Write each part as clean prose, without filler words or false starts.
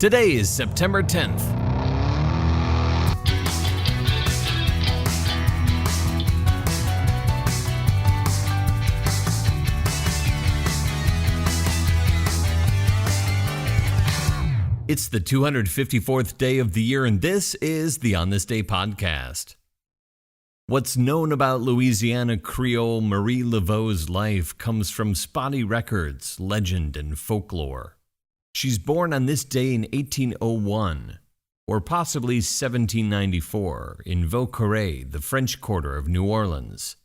Today is September 10th. It's the 254th day of the year, and this is the On This Day podcast. What's known about Louisiana Creole Marie Laveau's life comes from spotty records, legend, and folklore. She's born on this day in 1801, or possibly 1794, in Vauquerès, the French Quarter of New Orleans.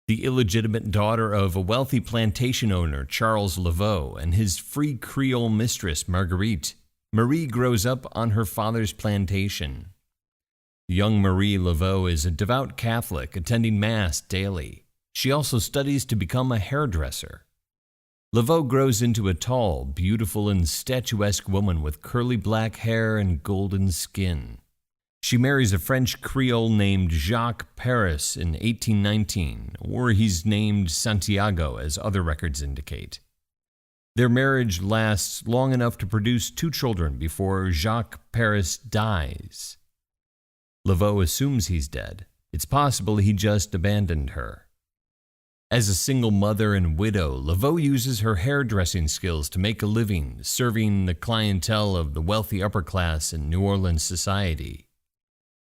The illegitimate daughter of a wealthy plantation owner, Charles Laveau, and his free Creole mistress, Marguerite, Marie grows up on her father's plantation. Young Marie Laveau is a devout Catholic, attending Mass daily. She also studies to become a hairdresser. Laveau grows into a tall, beautiful, and statuesque woman with curly black hair and golden skin. She marries a French Creole named Jacques Paris in 1819, or he's named Santiago, as other records indicate. Their marriage lasts long enough to produce 2 children before Jacques Paris dies. Laveau assumes he's dead. It's possible he just abandoned her. As a single mother and widow, Laveau uses her hairdressing skills to make a living, serving the clientele of the wealthy upper class in New Orleans society.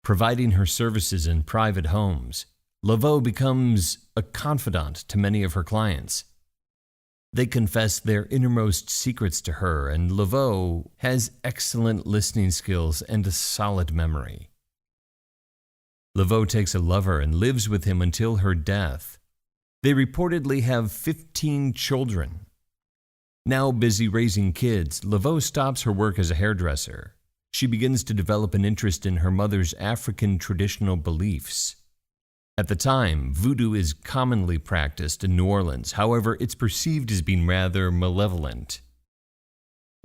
Providing her services in private homes, Laveau becomes a confidant to many of her clients. They confess their innermost secrets to her, and Laveau has excellent listening skills and a solid memory. Laveau takes a lover and lives with him until her death. They reportedly have 15 children. Now busy raising kids, Laveau stops her work as a hairdresser. She begins to develop an interest in her mother's African traditional beliefs. At the time, voodoo is commonly practiced in New Orleans. However, it's perceived as being rather malevolent.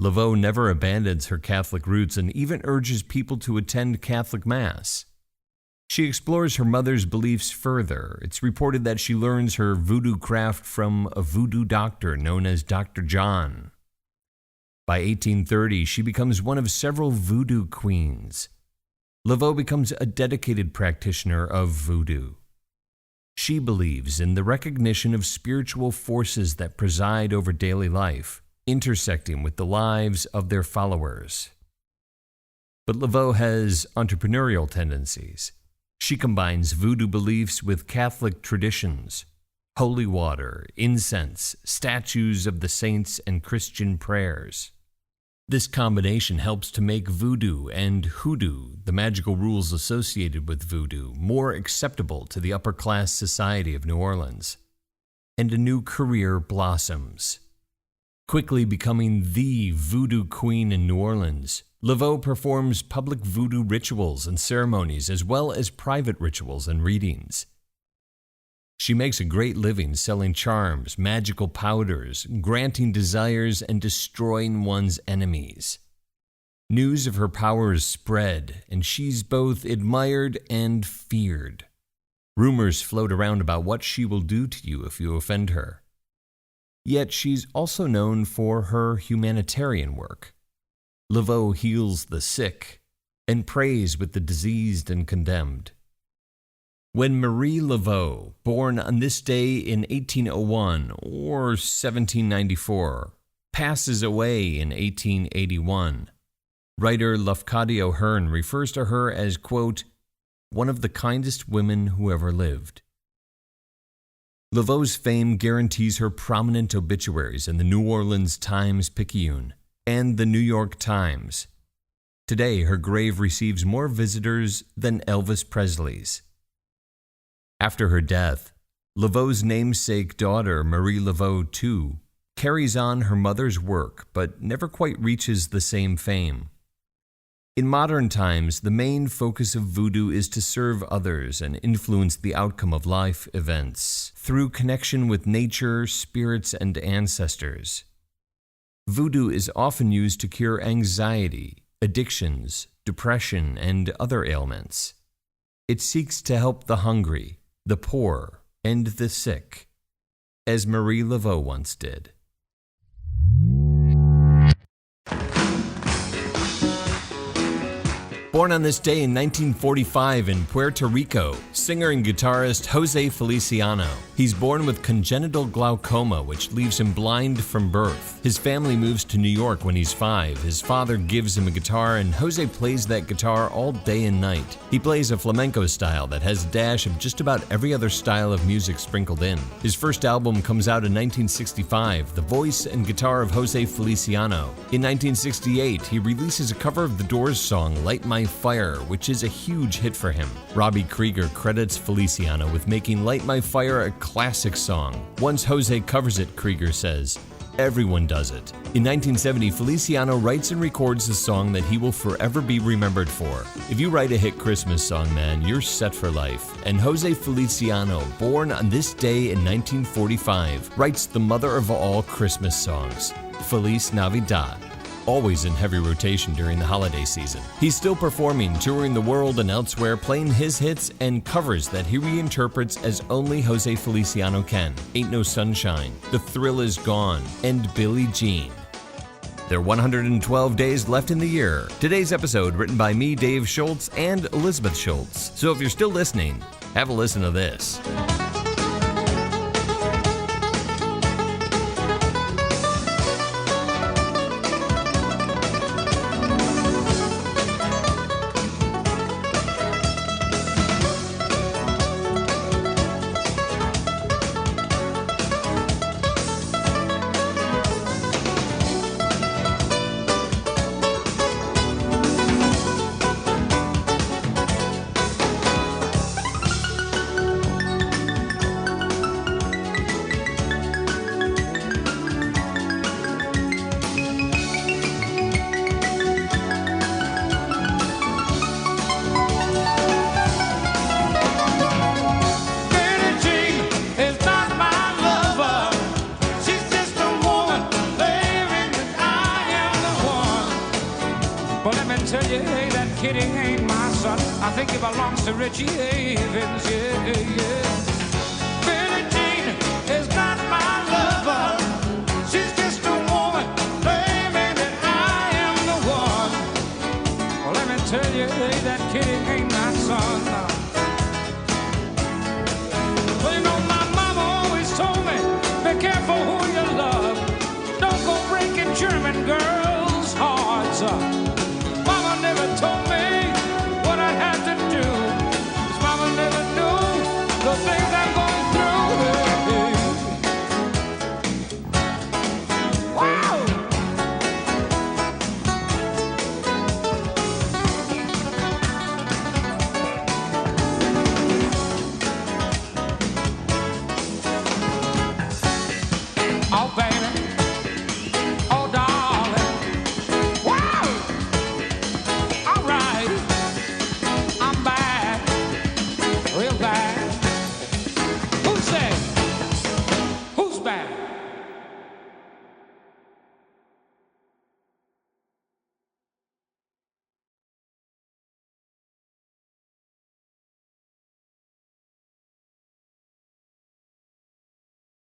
Laveau never abandons her Catholic roots and even urges people to attend Catholic Mass. She explores her mother's beliefs further. It's reported that she learns her voodoo craft from a voodoo doctor known as Dr. John. By 1830, she becomes one of several voodoo queens. Laveau becomes a dedicated practitioner of voodoo. She believes in the recognition of spiritual forces that preside over daily life, intersecting with the lives of their followers. But Laveau has entrepreneurial tendencies. She combines voodoo beliefs with Catholic traditions, holy water, incense, statues of the saints, and Christian prayers. This combination helps to make voodoo and hoodoo, the magical rules associated with voodoo, more acceptable to the upper-class society of New Orleans. And a new career blossoms. Quickly becoming the voodoo queen in New Orleans, Laveau performs public voodoo rituals and ceremonies as well as private rituals and readings. She makes a great living selling charms, magical powders, granting desires, and destroying one's enemies. News of her powers spread, and she's both admired and feared. Rumors float around about what she will do to you if you offend her. Yet she's also known for her humanitarian work. Laveau heals the sick and prays with the diseased and condemned. When Marie Laveau, born on this day in 1801 or 1794, passes away in 1881, writer Lafcadio Hearn refers to her as, quote, one of the kindest women who ever lived. Laveau's fame guarantees her prominent obituaries in the New Orleans Times-Picayune and the New York Times. Today, her grave receives more visitors than Elvis Presley's. After her death, Laveau's namesake daughter, Marie Laveau II, carries on her mother's work but never quite reaches the same fame. In modern times, the main focus of voodoo is to serve others and influence the outcome of life events through connection with nature, spirits, and ancestors. Voodoo is often used to cure anxiety, addictions, depression, and other ailments. It seeks to help the hungry, the poor, and the sick, as Marie Laveau once did. Born on this day in 1945 in Puerto Rico, singer and guitarist Jose Feliciano. He's born with congenital glaucoma, which leaves him blind from birth. His family moves to New York when he's 5. His father gives him a guitar, and Jose plays that guitar all day and night. He plays a flamenco style that has a dash of just about every other style of music sprinkled in. His first album comes out in 1965, the voice and guitar of Jose Feliciano. In 1968, he releases a cover of the Doors song Light My Fire, which is a huge hit for him. Robbie Krieger credits Feliciano with making Light My Fire a classic song. Once Jose covers it, Krieger says, "Everyone does it." In 1970, Feliciano writes and records a song that he will forever be remembered for. If you write a hit Christmas song, man, you're set for life. And Jose Feliciano, born on this day in 1945, writes the mother of all Christmas songs, Feliz Navidad, always in heavy rotation during the holiday season. He's still performing, touring the world and elsewhere, playing his hits and covers that he reinterprets as only Jose Feliciano can. Ain't No Sunshine, The Thrill Is Gone, and Billie Jean. There are 112 days left in the year. Today's episode written by me, Dave Schultz, and Elizabeth Schultz. So if you're still listening, have a listen to this. Tell you, hey, that kitty ain't my son. I think he belongs to Richie Havens, yeah, yeah. Billie Jean is not my lover. She's just a woman claiming that I am the one. Well, let me tell you, hey, that kitty ain't